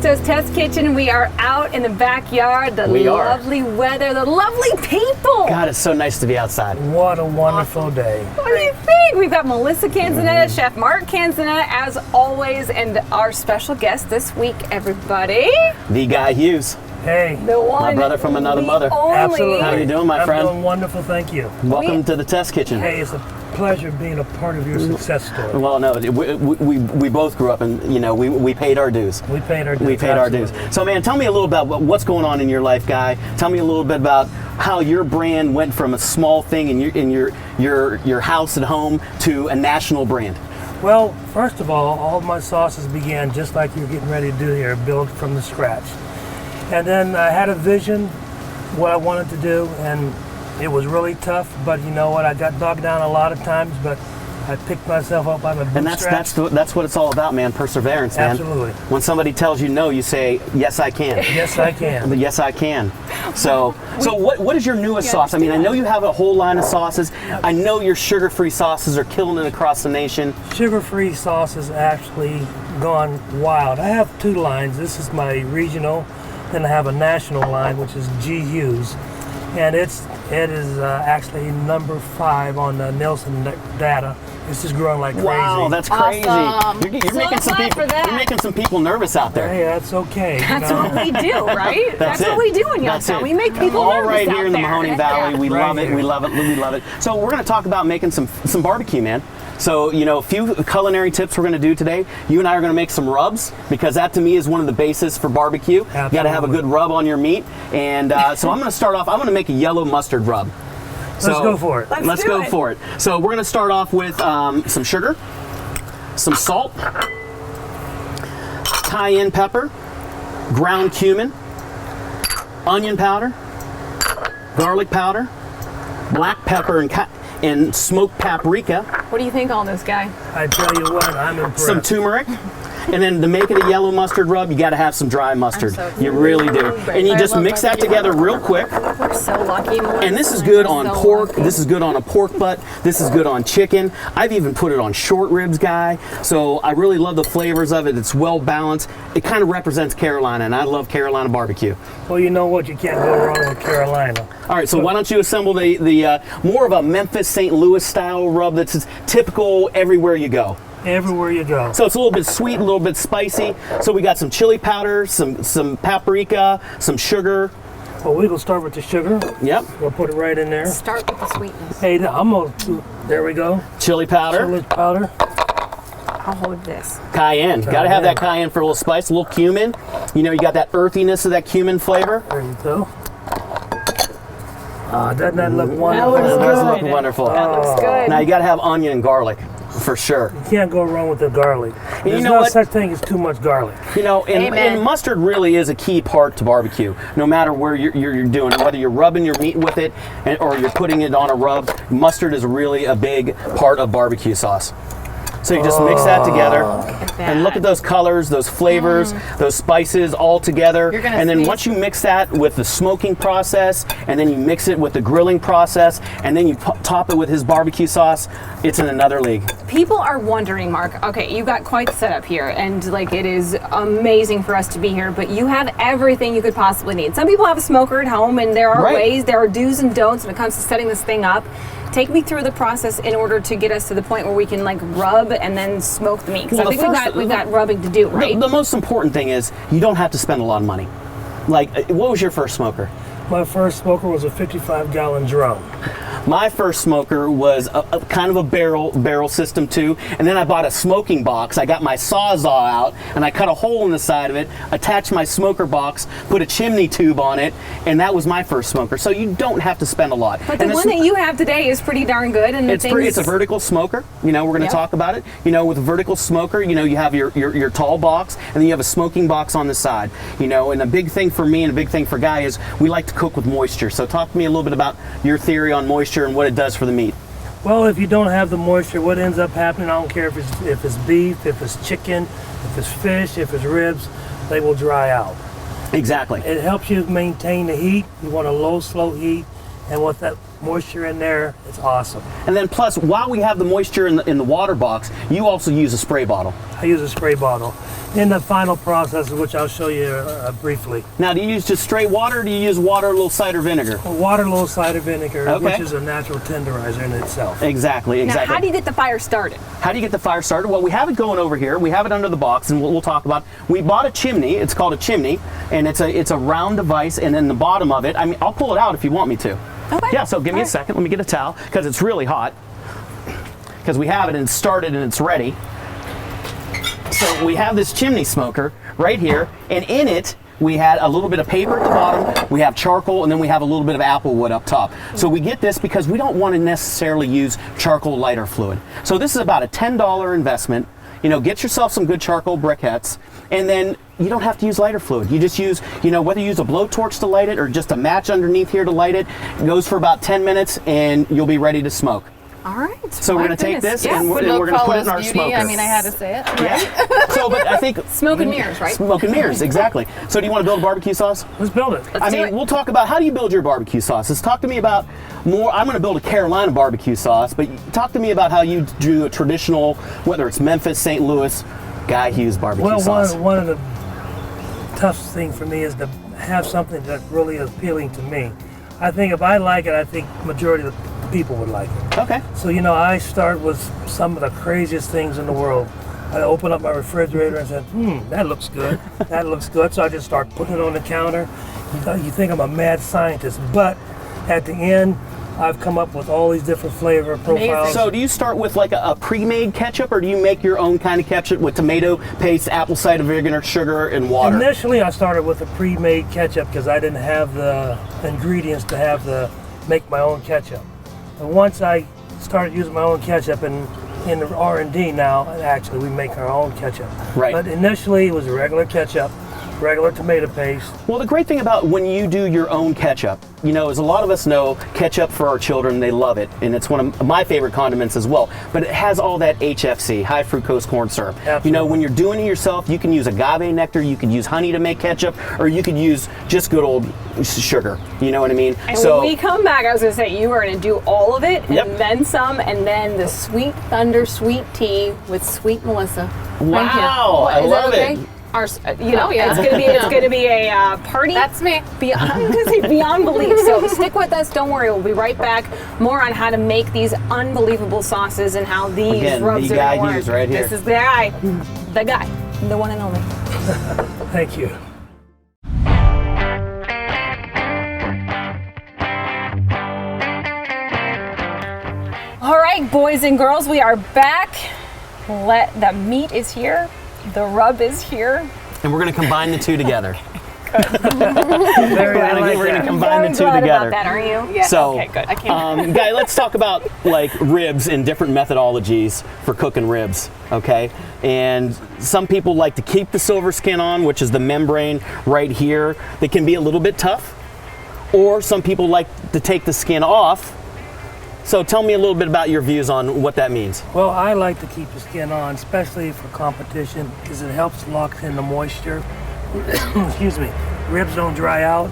Pesto's Test Kitchen. We are out in the backyard, the lovely weather, the lovely people. God, it's so nice to be outside. What a wonderful day. What do you think? We've got Melissa Canzonetta, Chef Mark Canzonetta, as always, and our special guest this week, everybody. The Guy Hughes. Hey. The one. My brother from another mother. Absolutely. How you doing, my friend? I'm doing wonderful, thank you. Welcome to the Test Kitchen. Hey, it's a pleasure being a part of your success story. Well, no, we both grew up and, we paid our dues. We paid our dues. We paid our dues. So, man, tell me a little about what's going on in your life, Guy. Tell me a little bit about how your brand went from a small thing in your house at home to a national brand. Well, first of all of my sauces began just like you're getting ready to do here, built from the scratch. And then I had a vision, what I wanted to do, and it was really tough, but you know what, I got knocked down a lot of times, but I picked myself up by my bootstraps. And that's what it's all about, man, perseverance, man. Absolutely. When somebody tells you no, you say, yes, I can. Yes, I can. Yes, I can. So what is your newest sauce? I mean, I know you have a whole line of sauces. I know your sugar-free sauces are killing it across the nation. Sugar-free sauce has actually gone wild. I have two lines. This is my regional, then I have a national line, which is Guy Hughes. And it is actually number 5 on the Nielsen data. It's just growing like crazy. Wow, that's crazy. Awesome. You're making some people nervous out there. Hey, that's okay. That's what we do, right? That's what we do in Youngstown. We make people all nervous right out here in the there. Mahoning Valley. We Right love it. here. We love it. We love it. So we're going to talk about making some barbecue, man. So, a few culinary tips we're going to do today. You and I are going to make some rubs, because that to me is one of the bases for barbecue. Absolutely. You got to have a good rub on your meat. And so I'm going to start off, I'm going to make a yellow mustard rub. Let's go for it. Let's go for it. So we're going to start off with some sugar, some salt, cayenne pepper, ground cumin, onion powder, garlic powder, black pepper, and smoked paprika. What do you think on this, Guy? I tell you what, I'm impressed. Some turmeric. And then to make it a yellow mustard rub, you got to have some dry mustard. You really do. And you just mix that together real quick. We're so lucky. Melissa. And this is good on So pork. lucky. This is good on a pork butt. This is good on chicken. I've even put it on short ribs, Guy. So I really love the flavors of it. It's well balanced. It kind of represents Carolina, and I love Carolina barbecue. Well, you know what? You can't go wrong with Carolina. All right, so why don't you assemble the more of a Memphis, St. Louis style rub that's typical everywhere you go. Everywhere you go. So it's a little bit sweet, a little bit spicy. So we got some chili powder, some paprika, some sugar. Well, we're going to start with the sugar. Yep. We'll put it right in there. Start with the sweetness. Hey, there we go. Chili powder. Chili powder. I'll hold this. Cayenne. Got to have that cayenne for a little spice, a little cumin. You got that earthiness of that cumin flavor. There you go. Doesn't that look wonderful? That looks It does good. look wonderful. That looks good. Now you got to have onion and garlic, for sure. You can't go wrong with the garlic. There's know no what? such thing as too much garlic. Amen. And mustard really is a key part to barbecue. No matter where you're doing it, whether you're rubbing your meat with it or you're putting it on a rub, mustard is really a big part of barbecue sauce. So you just mix that together, and look at those colors, those flavors, those spices all together. And then once you mix that with the smoking process, and then you mix it with the grilling process, and then you top it with his barbecue sauce, it's in another league. People are wondering, Mark, okay, you got quite the setup here, and it is amazing for us to be here, but you have everything you could possibly need. Some people have a smoker at home, and there are ways, there are do's and don'ts when it comes to setting this thing up. Take me through the process in order to get us to the point where we can rub and then smoke the meat. Because I think we've got rubbing to do, right? The most important thing is you don't have to spend a lot of money. What was your first smoker? My first smoker was a 55-gallon drum. My first smoker was a kind of a barrel system too, and then I bought a smoking box. I got my Sawzall out, and I cut a hole in the side of it, attached my smoker box, put a chimney tube on it, and that was my first smoker. So you don't have to spend a lot. But the one that you have today is pretty darn good, and it's a vertical smoker. We're going to talk about it. With a vertical smoker, you have your tall box, and then you have a smoking box on the side. And a big thing for me and a big thing for Guy is we like to cook with moisture. So talk to me a little bit about your theory on moisture and what it does for the meat. Well, if you don't have the moisture, what ends up happening, I don't care if it's beef, if it's chicken, if it's fish, if it's ribs, they will dry out. Exactly. It helps you maintain the heat. You want a low, slow heat. And what moisture in there. It's awesome. And then plus, while we have the moisture in the water box, you also use a spray bottle. I use a spray bottle. In the final process, which I'll show you briefly. Now, do you use just straight water, or do you use water, a little cider vinegar? Water, a little cider vinegar, Okay. which is a natural tenderizer in itself. Exactly. Now, how do you get the fire started? How do you get the fire started? Well, we have it going over here. We have it under the box, and we'll talk about. We bought a chimney. It's called a chimney, and it's a round device. And then the bottom of it, I mean, I'll pull it out if you want me to. Okay. Yeah. So give me a second. Let me get a towel because it's really hot. Because we have it and it's started and it's ready. So we have this chimney smoker right here, and in it we had a little bit of paper at the bottom, we have charcoal, and then we have a little bit of apple wood up top. So we get this because we don't want to necessarily use charcoal lighter fluid. So this is about a $10 investment. You know, get yourself some good charcoal briquettes, and then you don't have to use lighter fluid. You just use, you know, whether you use a blowtorch to light it or just a match underneath here to light it. It goes for about 10 minutes, and you'll be ready to smoke. All right. So we're going to take this and we're Look going to put it in our follows smoker. beauty. I mean, I had to say it. Yeah. So, but I think Smoke and mirrors, right? Smoke and mirrors, exactly. So, do you want to build a barbecue sauce? Let's build it. I mean, we'll talk about how do you build your barbecue sauces. Talk to me about more. I'm going to build a Carolina barbecue sauce, but talk to me about how you do a traditional, whether it's Memphis, St. Louis, Guy Hughes barbecue sauce. One of the toughest things for me is to have something that's really appealing to me. I think if I like it, I think majority of the people would like it. Okay. So, you know, I start with some of the craziest things in the world. I open up my refrigerator and said, that looks good. That looks good. So I just start putting it on the counter. You think I'm a mad scientist, but at the end, I've come up with all these different flavor profiles. So do you start with like a pre-made ketchup, or do you make your own kind of ketchup with tomato paste, apple cider vinegar, sugar, and water? Initially, I started with a pre-made ketchup because I didn't have the ingredients to make my own ketchup. And once I started using my own ketchup, and in the R&D now, actually we make our own ketchup. Right. But initially, it was regular ketchup, regular tomato paste. Well, the great thing about when you do your own ketchup, you know, as a lot of us know, ketchup for our children, they love it. And it's one of my favorite condiments as well. But it has all that HFC, high fructose corn syrup. Absolutely. You know, when you're doing it yourself, you can use agave nectar, you could use honey to make ketchup, or you could use just good old sugar. You know what I mean? And when we come back, I was going to say, you are going to do all of it, and Yep. then some, and then the Sweet Thunder sweet tea with Sweet Melissa. Wow, I Is that love okay? it. Oh, yeah. It's gonna be a party. That's me. I'm gonna say beyond belief. So stick with us. Don't worry. We'll be right back. More on how to make these unbelievable sauces and how these Again, rubs the are Guy gonna work. Hughes right here. This is the guy, the one and only. Thank you. All right, boys and girls, we are back. The meat is here. The rub is here. And we're going to combine the two together. Very I like We're going to that. combine Very the two glad together. about that, are you? Yeah. So, Okay, good. I can't. Guy, let's talk about like ribs and different methodologies for cooking ribs, okay? And some people like to keep the silver skin on, which is the membrane right here. That can be a little bit tough. Or some people like to take the skin off. So tell me a little bit about your views on what that means. Well, I like to keep the skin on, especially for competition, because it helps lock in the moisture. Excuse me. Ribs don't dry out.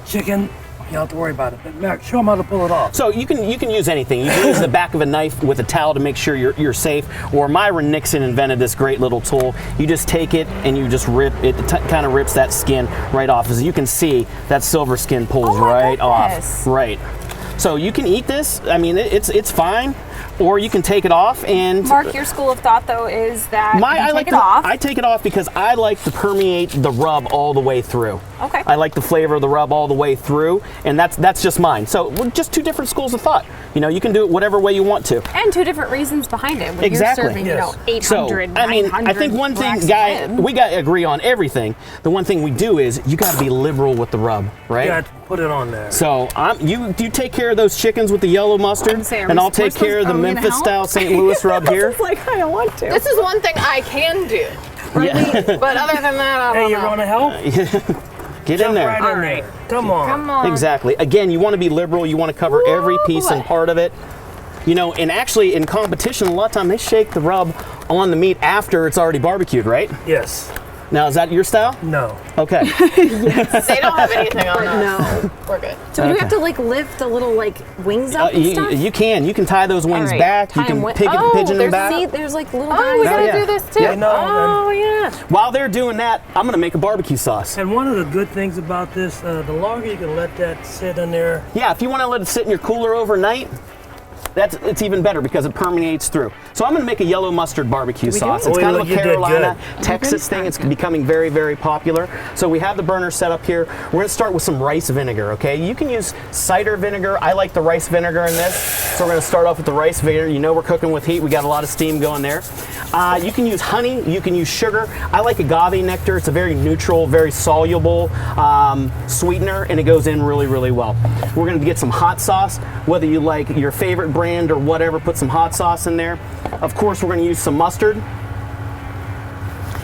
Chicken, you don't have to worry about it. But Mark, show them how to pull it off. So you can use anything. You can use the back of a knife with a towel to make sure you're safe. Or Myron Nixon invented this great little tool. You just take it and you just rip it. Kind of rips that skin right off. As you can see, that silver skin pulls right off. Right. So you can eat this. I mean, it's fine. Or you can take it off and. Mark, your school of thought though is that I take it off. I take it off because I like to permeate the rub all the way through. Okay. I like the flavor of the rub all the way through, and that's just mine. So just two different schools of thought. You know, you can do it whatever way you want to. And two different reasons behind it. When Exactly. you're serving, Yes. 800, So, I mean, 900 I think one thing, racks of Guy, rib. we got to agree on everything. The one thing we do is you got to be liberal with the rub, right? You got to put it on there. So you take care of those chickens with the yellow mustard, say, and I'll take care of the Memphis style St. Louis rub here. It's like, I don't want to. This is one thing I can do. Yeah. But other than that, I Hey, don't you know. want to help? Get in Jump there. right in All there. right. Come on. Come on. Exactly. Again, you want to be liberal. You want to cover every piece and part of it. You know, and actually in competition, a lot of time they shake the rub on the meat after it's already barbecued, right? Yes. Now, is that your style? No. Okay. They don't have anything on us. No. We're good. So do we have to like lift the little like wings up and stuff? You can tie those wings All right. back. Tie You can them pigeon them there's back. See, there's like little Oh, we guys. gotta yeah. do this too. Yeah. No, Oh, yeah. While they're doing that, I'm gonna make a barbecue sauce. And one of the good things about this, the longer you can let that sit in there. Yeah, if you want to let it sit in your cooler overnight, it's even better because it permeates through. So I'm going to make a yellow mustard barbecue sauce. It's Oh, kind you of a did Carolina, good. Texas thing. It's becoming very, very popular. So we have the burner set up here. We're going to start with some rice vinegar, okay? You can use cider vinegar. I like the rice vinegar in this. So we're going to start off with the rice vinegar. You know we're cooking with heat. We got a lot of steam going there. You can use honey. You can use sugar. I like agave nectar. It's a very neutral, very soluble sweetener, and it goes in really, really well. We're going to get some hot sauce, whether you like your favorite brand or whatever, put some hot sauce in there. Of course, we're going to use some mustard.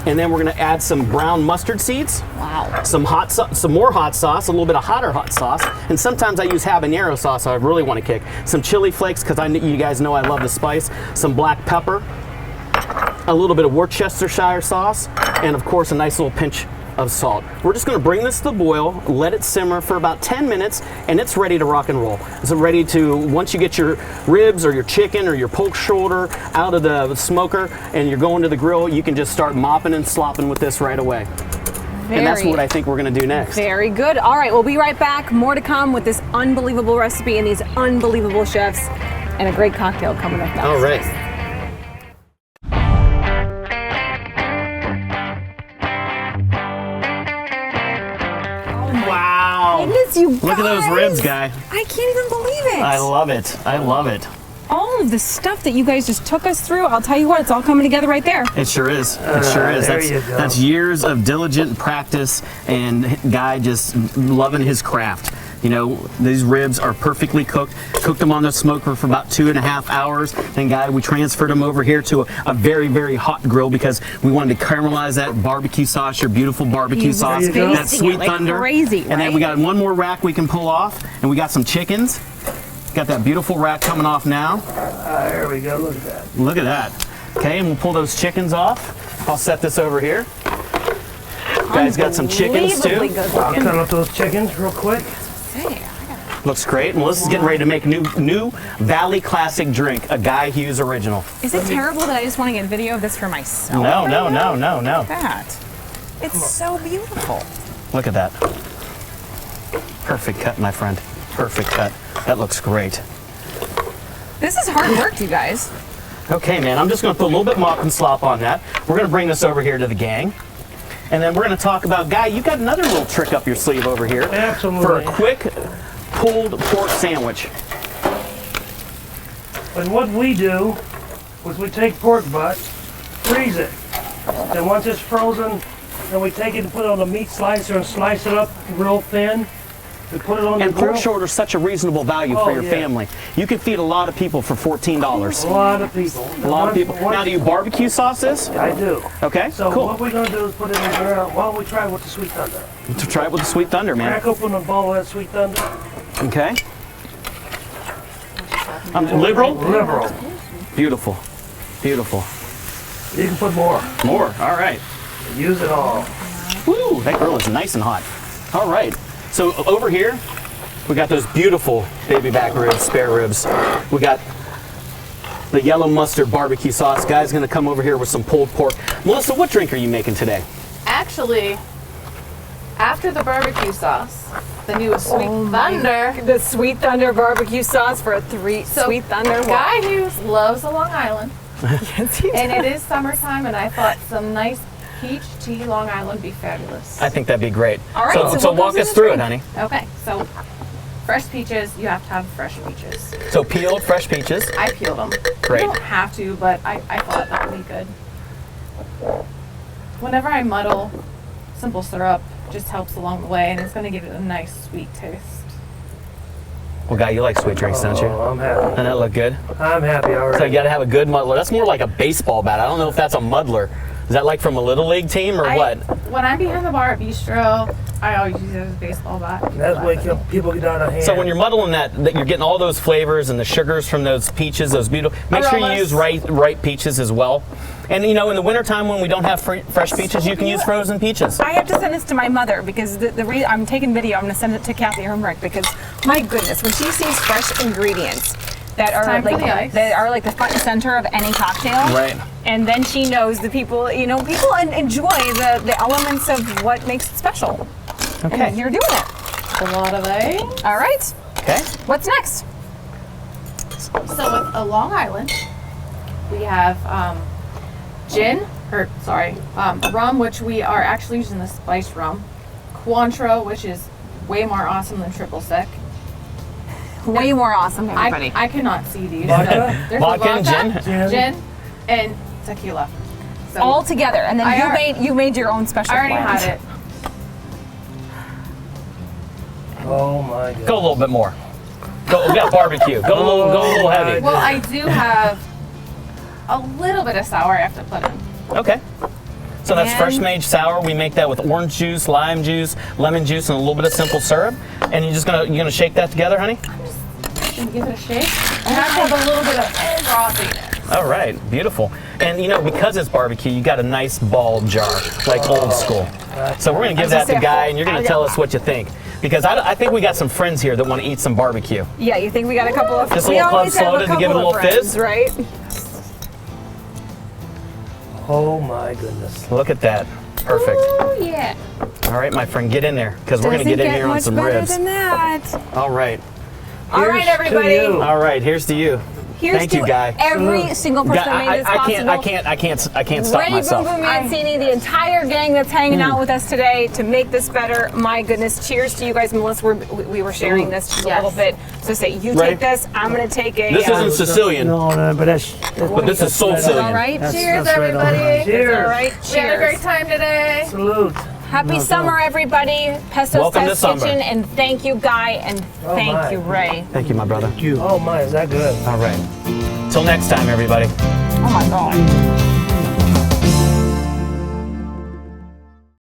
And then we're going to add some brown mustard seeds. Wow. Some more hot sauce, a little bit of hotter hot sauce. And sometimes I use habanero sauce, so I really want to kick. Some chili flakes, because you guys know I love the spice. Some black pepper. A little bit of Worcestershire sauce. And of course, a nice little pinch of salt. We're just going to bring this to the boil, let it simmer for about 10 minutes, and it's ready to rock and roll. It's ready to, once you get your ribs or your chicken or your pork shoulder out of the smoker and you're going to the grill, you can just start mopping and slopping with this right away. And that's what I think we're going to do next. Very good. All right, we'll be right back. More to come with this unbelievable recipe and these unbelievable chefs, and a great cocktail coming up next. All right. Wow. Goodness, you Look at those guys. ribs, Guy. I can't even believe it. I love it. I love it. All of the stuff that you guys just took us through, I'll tell you what, it's all coming together right there. It sure is. It sure is. There you go. That's years of diligent practice and Guy just loving his craft. You know, these ribs are perfectly cooked. Cooked them on the smoker for about 2.5 hours. Then, Guy, we transferred them over here to a very, very hot grill because we wanted to caramelize that barbecue sauce, your beautiful barbecue sauce, There you go. that sweet like thunder. crazy, And then we got one more rack we can pull off, and we got some chickens. Got that beautiful rack coming off now. There we go. Look at that. Look at that. Okay, and we'll pull those chickens off. I'll set this over here. Guys got some chickens too. Unbelievably good I'll looking. cut up those chickens real quick. Looks great. Melissa's getting ready to make a new Valley Classic drink, a Guy Hughes original. Is it terrible that I just want to get a video of this for myself? No, no, no, no, no. That. It's so beautiful. Look at that. Perfect cut, my friend. Perfect cut. That looks great. This is hard work, you guys. Okay, man, I'm just going to put a little bit mop and slop on that. We're going to bring this over here to the gang. And then we're going to talk about, Guy, you got another little trick up your sleeve over here. Absolutely. For a quick pulled pork sandwich. And what we do is we take pork butt, freeze it. And once it's frozen, then we take it and put it on a meat slicer and slice it up real thin. We put it on And the grill. pork shoulder is such a reasonable value for Oh, your yeah. family. You can feed a lot of people for $14. A lot of people. A lot of people. Now, do you barbecue sauce this? I do. Okay, So cool. what we're going to do is put it in the grill. Why don't we try it with the sweet thunder? To try it with the sweet thunder, man. Crack open a ball of that sweet thunder. Okay. Liberal? Liberal. Beautiful. Beautiful. You can put more. More. All right. Use it all. Woo, that grill is nice and hot. All right. So over here, we got those beautiful baby back ribs, spare ribs. We got the yellow mustard barbecue sauce. Guy's gonna come over here with some pulled pork. Melissa, what drink are you making today? Actually, after the barbecue sauce, the new Sweet Thunder. The Sweet Thunder barbecue sauce for a Sweet Thunder. Guy Hughes loves the Long Island, Yes, he and it is summertime, and I thought some nice peach tea Long Island would be fabulous. I think that'd be great. All right, So, so what walk goes in us the through it, drink? honey. Okay, so fresh peaches, you have to have fresh peaches. So peeled fresh peaches. I peeled them. Great. You don't have to, but I thought that would be good. Whenever I muddle simple syrup, it just helps along the way, and it's going to give it a nice sweet taste. Well, Guy, you like sweet drinks, don't you? Oh, I'm happy. Doesn't that look good? I'm happy So already. you gotta have a good muddler. That's more like a baseball bat. I don't know if that's a muddler. Is that like from a little league team or what? When I'm behind the bar at Bistro, I always use it as a baseball bat. That's why people get out of hand. So when you're muddling that you're getting all those flavors and the sugars from those peaches, those beautiful. Make sure you use ripe peaches as well. And you know, in the wintertime when we don't have fresh peaches, you can use frozen peaches. I have to send this to my mother because the reason I'm taking video, I'm going to send it to Kathy Hermrich because my goodness, when she sees fresh ingredients that are like the front and center of any cocktail, right? And then she knows the people, you know, people enjoy the elements of what makes it special. Okay, and you're doing it. A lot of eggs. All right. Okay. What's next? So with a Long Island, we have rum, which we are actually using the spiced rum. Cointreau, which is way more awesome than triple sec. Way more awesome, everybody. I cannot see these. Vodka? There's Vodka and gin, and tequila. So all together, and then you made your own special. I already blend. had it. Oh my god. Go a little bit more. We got barbecue. Go a little heavy. Well, I do have a little bit of sour I have to put in. Okay. So that's And- fresh made sour. We make that with orange juice, lime juice, lemon juice, and a little bit of simple syrup. And you're gonna shake that together, honey? And give it a shake. And I have a little bit of frothiness. All right, beautiful. And you know, because it's barbecue, you got a nice ball jar, like old school. So we're gonna give that to Guy, and you're gonna tell us what you think. Because I think we got some friends here that want to eat some barbecue. Yeah, you think we got a couple of? Just a we little club always have soda to give it a couple little of friends, fizz? right? Oh my goodness. Look at that. Perfect. Oh yeah. All right, my friend, get in there, because we're gonna get in here on some ribs. Than that. All right. All right, Here's to everybody. you. All right, here's to you. Here's Thank to you, Guy. every single person that made this possible. I can't stop Ray myself. Boom Boom Mancini, the entire gang that's hanging out with us today to make this better. My goodness, cheers to you guys. Melissa, we were sharing this just a little bit. So say, you Ray? take this, I'm going to take a... This isn't Sicilian, No, but that's. but this is soul all Sicilian. right? Cheers, That's right on. everybody. Cheers. All right, We had a great cheers. time today. Salute. Happy summer, everybody. Pesto's Welcome to Test summer. Kitchen, and thank you, Guy, and Oh, thank my. you, Ray. Thank you, my brother. Oh my, is that good? All right. Till next time, everybody. Oh my God.